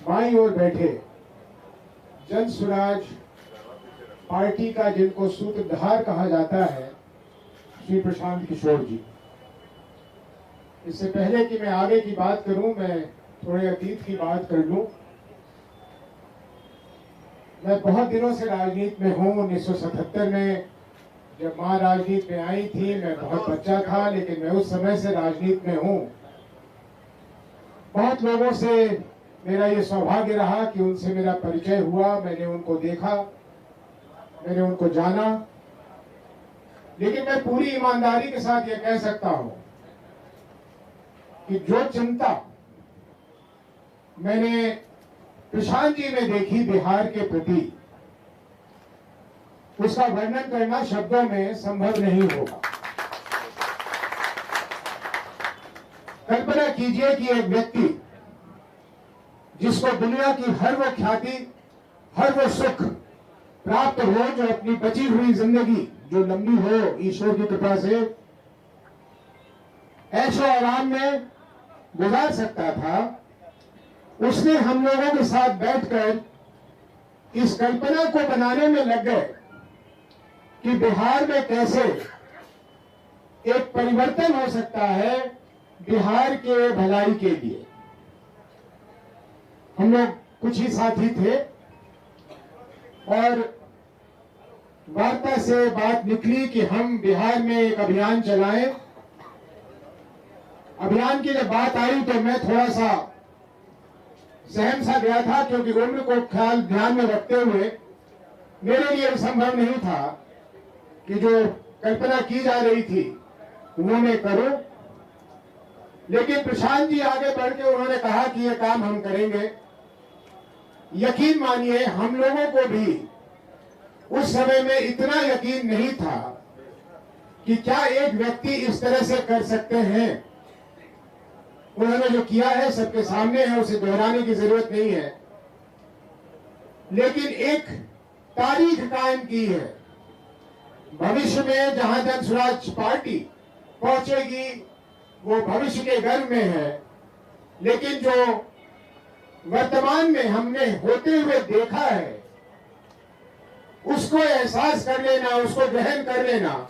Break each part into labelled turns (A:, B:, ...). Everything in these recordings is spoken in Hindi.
A: बाईं ओर बैठे जन स्वराज पार्टी का जिनको सूत्रधार कहा जाता है, श्री प्रशांत किशोर जी। इससे पहले कि मैं आगे की बात करूं, मैं थोड़े अतीत की बात कर लूं। मैं बहुत दिनों से राजनीति में हूं। 1977 में जब मां राजनीति में आई थी, मैं बहुत बच्चा था, लेकिन मैं उस समय से राजनीति में हूं। बहुत लोगों से मेरा ये सौभाग्य रहा कि उनसे मेरा परिचय हुआ, मैंने उनको देखा, मैंने उनको जाना। लेकिन मैं पूरी ईमानदारी के साथ ये कह सकता हूं कि जो चिंता मैंने प्रशांत जी में देखी बिहार के प्रति, उसका वर्णन करना शब्दों में संभव नहीं होगा। कल्पना कीजिए कि एक व्यक्ति जिसको दुनिया की हर वो ख्याति, हर वो सुख प्राप्त हो, जो अपनी बची हुई जिंदगी जो लंबी हो ईश्वर की कृपा से ऐशो आराम में गुजार सकता था, उसने हम लोगों के साथ बैठकर इस कल्पना को बनाने में लग गए कि बिहार में कैसे एक परिवर्तन हो सकता है बिहार के भलाई के लिए। हम लोग कुछ ही साथी थे और वार्ता से बात निकली कि हम बिहार में एक अभियान चलाएं। अभियान की जब बात आई तो मैं थोड़ा सा सहम सा गया था, क्योंकि उम्र को ख्याल ध्यान में रखते हुए मेरे लिए संभव नहीं था कि जो कल्पना की जा रही थी वो मैं करूं। लेकिन प्रशांत जी आगे बढ़ के उन्होंने कहा कि ये काम हम करेंगे। यकीन मानिए, हम लोगों को भी उस समय में इतना यकीन नहीं था कि क्या एक व्यक्ति इस तरह से कर सकते हैं। उन्होंने जो किया है सबके सामने है, उसे दोहराने की जरूरत नहीं है। लेकिन एक तारीख कायम की है। भविष्य में जहां जन स्वराज पार्टी पहुंचेगी वो भविष्य के गर्भ में है, लेकिन जो वर्तमान में हमने होते हुए देखा है उसको एहसास कर लेना, उसको ग्रहण कर लेना,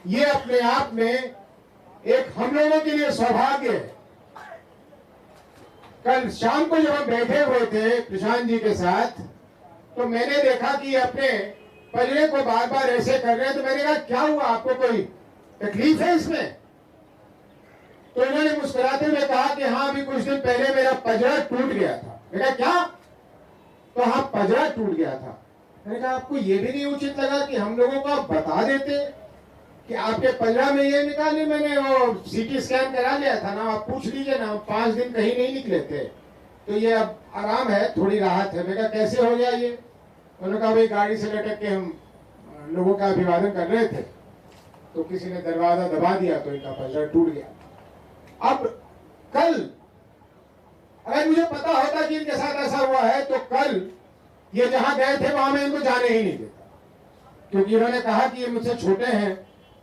A: ये अपने आप में एक हम लोगों के लिए सौभाग्य है। कल शाम को जब हम बैठे हुए थे प्रशांत जी के साथ, तो मैंने देखा कि अपने पजड़े को बार बार ऐसे कर रहे हैं। तो मैंने कहा क्या हुआ, आपको कोई तकलीफ है इसमें? तो इन्होंने मुस्कुराते हुए कहा कि हाँ, अभी कुछ दिन पहले मेरा पजड़ा टूट गया था। मैंने कहा क्या? तो हाँ, पजड़ा टूट गया था। मैंने कहा आपको ये भी नहीं उचित लगा कि हम लोगों को आप बता देते कि आपके पजड़ा में ये निकाले? मैंने वो सीटी स्कैन करा लिया था ना, आप पूछ लीजिए ना, 5 दिन कहीं नहीं निकले थे, तो ये अब आराम है, थोड़ी राहत है। मैंने कहा कैसे हो गया ये? उन्होंने कहा भाई गाड़ी से लटक के हम लोगों का अभिवादन कर रहे थे, तो किसी ने दरवाजा दबा दिया तो इनका पजड़ा टूट गया। अब कल अगर मुझे पता होता कि इनके साथ ऐसा हुआ है, तो कल ये जहां गए थे वहां मैं इनको जाने ही नहीं देता, क्योंकि इन्होंने कहा कि ये मुझसे छोटे हैं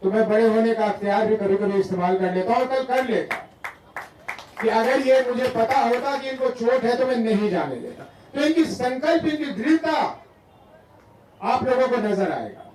A: तो मैं बड़े होने का अख्तियार भी कभी कभी इस्तेमाल कर लेता हूं, और कल कर लेता कि अगर ये मुझे पता होता कि इनको चोट है तो मैं नहीं जाने देता। तो इनकी संकल्प, इनकी दृढ़ता आप लोगों को नजर आएगा।